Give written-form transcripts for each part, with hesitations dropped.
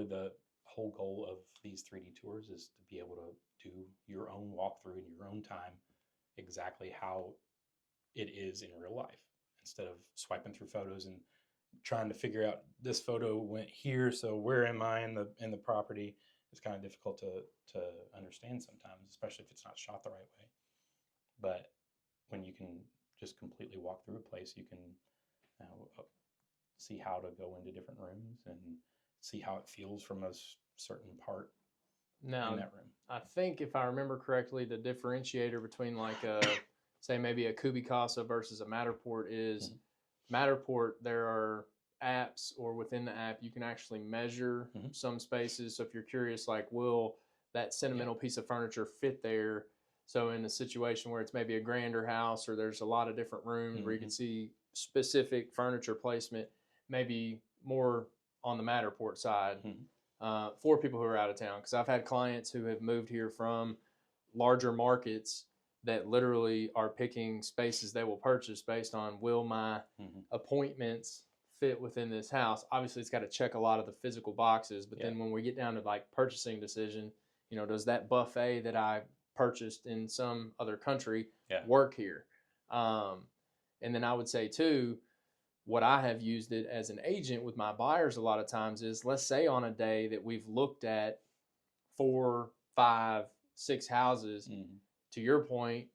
really the whole goal of these 3D tours is to be able to do your own walkthrough in your own time, exactly how it is in real life, instead of swiping through photos and trying to figure out this photo went here, so where am I in the property? It's kind of difficult to understand sometimes, especially if it's not shot the right way. But when you can just completely walk through a place, you can see how to go into different rooms and see how it feels from a certain part Now, in that room. I think if I remember correctly, the differentiator between like a, say maybe a CubiCasa versus a Matterport is Matterport, there are apps, or within the app you can actually measure some spaces. So if you're curious, like, will that sentimental piece of furniture fit there? So in a situation where it's maybe a grander house, or there's a lot of different rooms where you can see specific furniture placement, maybe more on the Matterport side for people who are out of town. Because I've had clients who have moved here from larger markets that literally are picking spaces they will purchase based on, will my appointments fit within this house? Obviously, it's got to check a lot of the physical boxes, but then when we get down to like purchasing decision, you know, does that buffet that I purchased in some other country work here? And then I would say too, what I have used it as an agent with my buyers a lot of times is, let's say on a day that we've looked at 4, 5, 6 houses, to your point,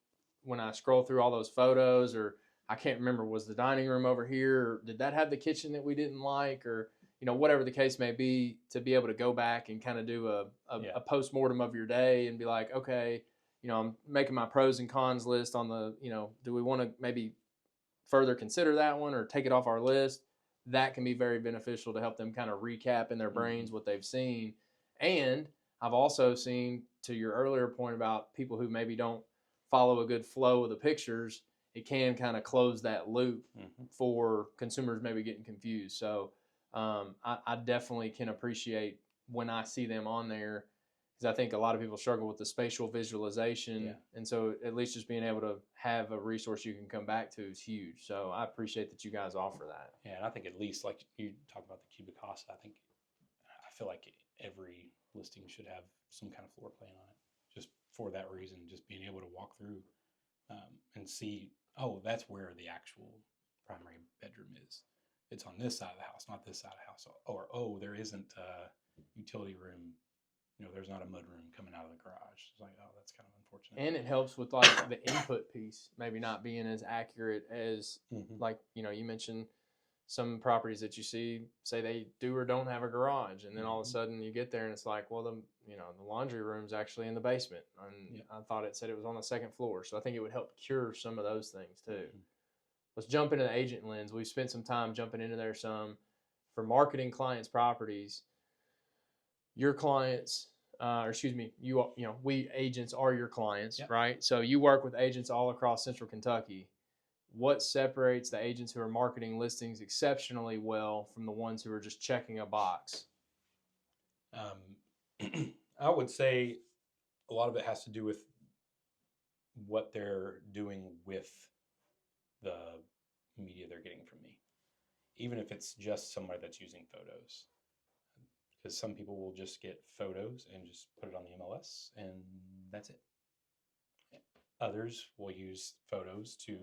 when I scroll through all those photos, or I can't remember, was the dining room over here, or did that have the kitchen that we didn't like, or, you know, whatever the case may be, to be able to go back and kind of do a post-mortem of your day and be like, okay, you know, I'm making my pros and cons list on the, you know, do we want to maybe further consider that one or take it off our list? That can be very beneficial to help them kind of recap in their brains what they've seen. And I've also seen, to your earlier point about people who maybe don't follow a good flow of the pictures, it can kind of close that loop for consumers maybe getting confused. So I definitely can appreciate when I see them on there, because I think a lot of people struggle with the spatial visualization. And so at least just being able to have a resource you can come back to is huge. So I appreciate that you guys offer that. Yeah, and I think at least, like you talk about the CubiCasa, I feel like every listing should have some kind of floor plan on it, just for that reason, just being able to walk through and see, oh, that's where the actual primary bedroom is. It's on this side of the house, not this side of the house. Or, oh, there isn't a utility room. You know, there's not a mud room coming out of the garage. It's like, oh, that's kind of unfortunate. And it helps with like the input piece, maybe not being as accurate as like, you know, you mentioned some properties that you see, say they do or don't have a garage, and then all of a sudden you get there and it's like, well, the laundry room's actually in the basement, and I thought it said it was on the second floor. So I think it would help cure some of those things too. Let's jump into the agent lens. We've spent some time jumping into there some for marketing clients' properties. Your clients, we agents are your clients, right? So you work with agents all across Central Kentucky. What separates the agents who are marketing listings exceptionally well from the ones who are just checking a box? I would say a lot of it has to do with what they're doing with the media they're getting from me, even if it's just somebody that's using photos. Because some people will just get photos and just put it on the MLS and that's it. Others will use photos to,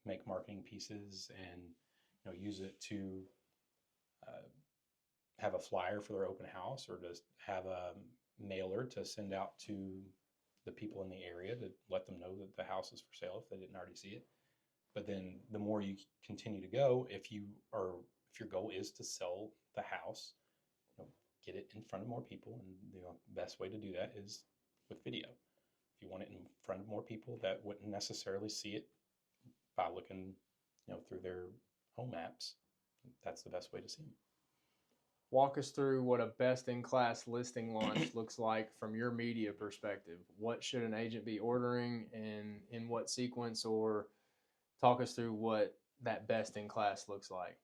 make marketing pieces and, use it to have a flyer for their open house, or just have a mailer to send out to the people in the area to let them know that the house is for sale if they didn't already see it. But then the more you continue to go, if your goal is to sell the house, get it in front of more people, and the best way to do that is with video. If you want it in front of more people that wouldn't necessarily see it by looking, through their home apps, that's the best way to see them. Walk us through what a best-in-class listing launch looks like from your media perspective. What should an agent be ordering, and in what sequence, or talk us through what that best-in-class looks like.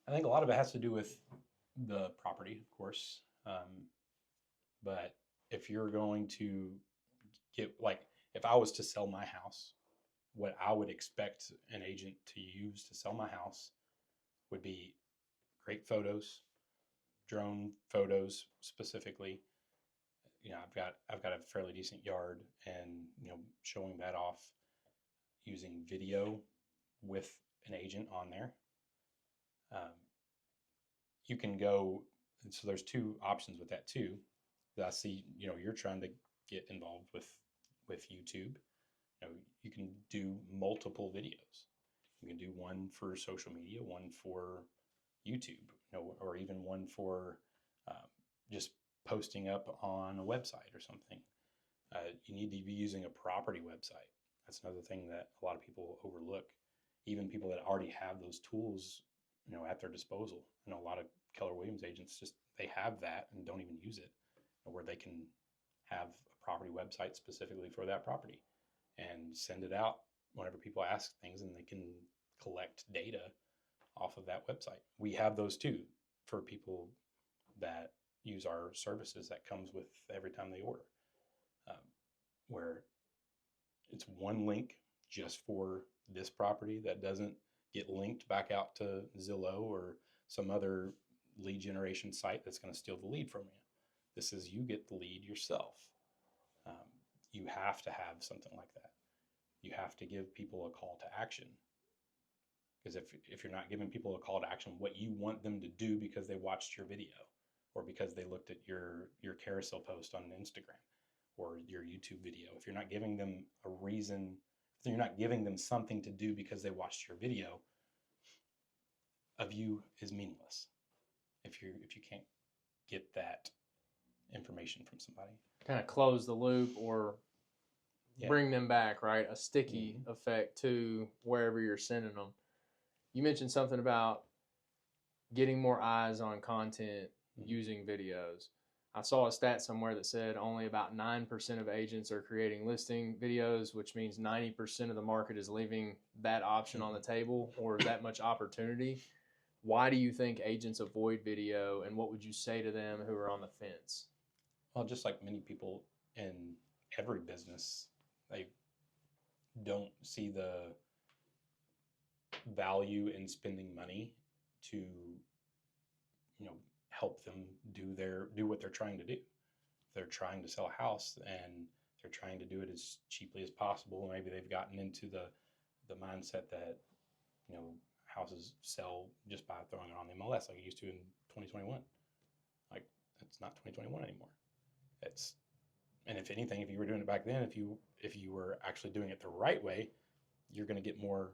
I think a lot of it has to do with the property, of course. But if you're going to if I was to sell my house, what I would expect an agent to use to sell my house would be great photos, drone photos specifically. I've got a fairly decent yard, and showing that off using video with an agent on there. Um, you can go, and so there's two options with that too. That I see, you're trying to get involved with YouTube. You can do multiple videos. You can do one for social media, one for YouTube, or even one for just posting up on a website or something. You need to be using a property website. That's another thing that a lot of people overlook. Even people that already have those tools, at their disposal. A lot of Keller Williams agents they have that and don't even use it, where they can have a property website specifically for that property and send it out whenever people ask things, and they can collect data off of that website. We have those too for people that use our services that comes with every time they order, where it's one link just for this property that doesn't get linked back out to Zillow or some other lead generation site that's going to steal the lead from you. This is, you get the lead yourself. You have to have something like that. You have to give people a call to action. Because if you're not giving people a call to action, what you want them to do because they watched your video, or because they looked at your carousel post on Instagram or your YouTube video, if you're not giving them a reason, if you're not giving them something to do because they watched your video, a view is meaningless. If you can't get that information from somebody, kind of close the loop or bring them back, right? A sticky effect to wherever you're sending them. You mentioned something about getting more eyes on content using videos. I saw a stat somewhere that said only about 9% of agents are creating listing videos, which means 90% of the market is leaving that option on the table, or that much opportunity. Why do you think agents avoid video, and what would you say to them who are on the fence? Well, just like many people in every business, they don't see the value in spending money to help them do what they're trying to do. They're trying to sell a house, and they're trying to do it as cheaply as possible. Maybe they've gotten into the mindset that houses sell just by throwing it on the MLS like it used to in 2021. Like, that's not 2021 anymore. And if anything, if you were doing it back then, if you were actually doing it the right way, you're going to get more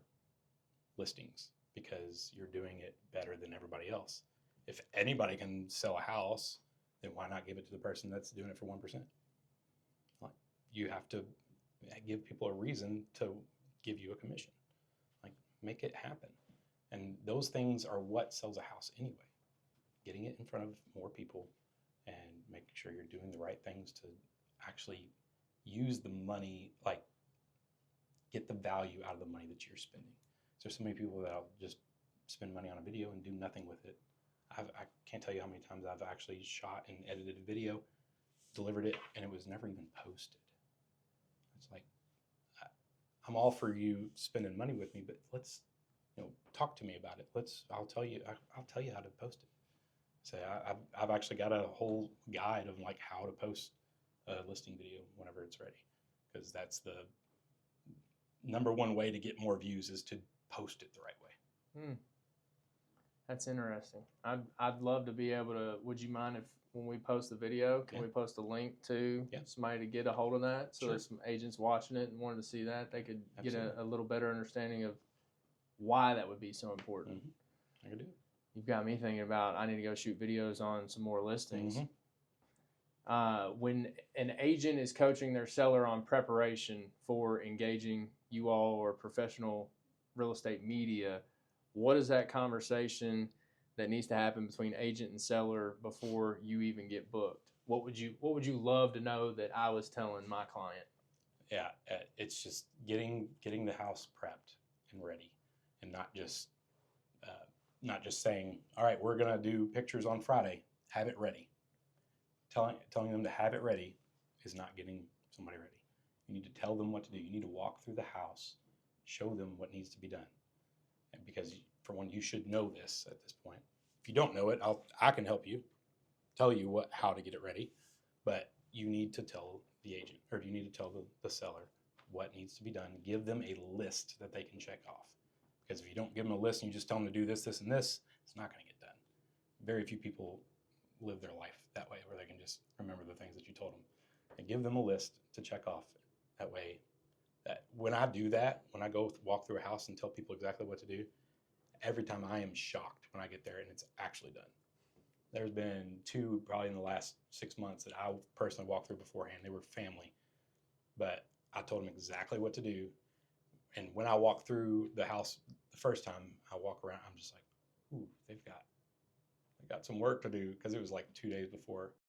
listings because you're doing it better than everybody else. If anybody can sell a house, then why not give it to the person that's doing it for 1%? Like, you have to give people a reason to give you a commission. Like, make it happen. And those things are what sells a house anyway. Getting it in front of more people and making sure you're doing the right things to actually use the money, like get the value out of the money that you're spending. So there's so many people that'll just spend money on a video and do nothing with it. I can't tell you how many times I've actually shot and edited a video, delivered it, and it was never even posted. It's like, I'm all for you spending money with me, but let's, talk to me about it. I'll tell you how to post it. So I've actually got a whole guide of like how to post a listing video whenever it's ready, because that's the number one way to get more views is to post it the right way. That's interesting. I'd love to be able to. Would you mind if when we post the video, can we post a link to somebody to get a hold of that? So there's some agents watching it and wanted to see that, they could get a little better understanding of why that would be so important. I can do it. You've got me thinking about I need to go shoot videos on some more listings. When an agent is coaching their seller on preparation for engaging you all or professional real estate media, what is that conversation that needs to happen between agent and seller before you even get booked? What would you love to know that I was telling my client? Yeah, it's just getting the house prepped and ready, and not just saying, all right, we're gonna do pictures on Friday, have it ready. Telling them to have it ready is not getting somebody ready. You need to tell them what to do. You need to walk through the house, show them what needs to be done. And because, for one, you should know this at this point. If you don't know it, I can help you. tell you how to get it ready, but you need to tell the agent, or you need to tell the seller what needs to be done. Give them a list that they can check off. Because if you don't give them a list and you just tell them to do this, this, and this, it's not going to get done. Very few people live their life that way, where they can just remember the things that you told them. And give them a list to check off. That way, that when I do that, when I go walk through a house and tell people exactly what to do, every time I am shocked when I get there and it's actually done. There's been two probably in the last 6 months that I personally walked through beforehand. They were family, but I told them exactly what to do. And when I walk through the house the first time I walk around, I'm just like, ooh, they've got some work to do, because it was like 2 days before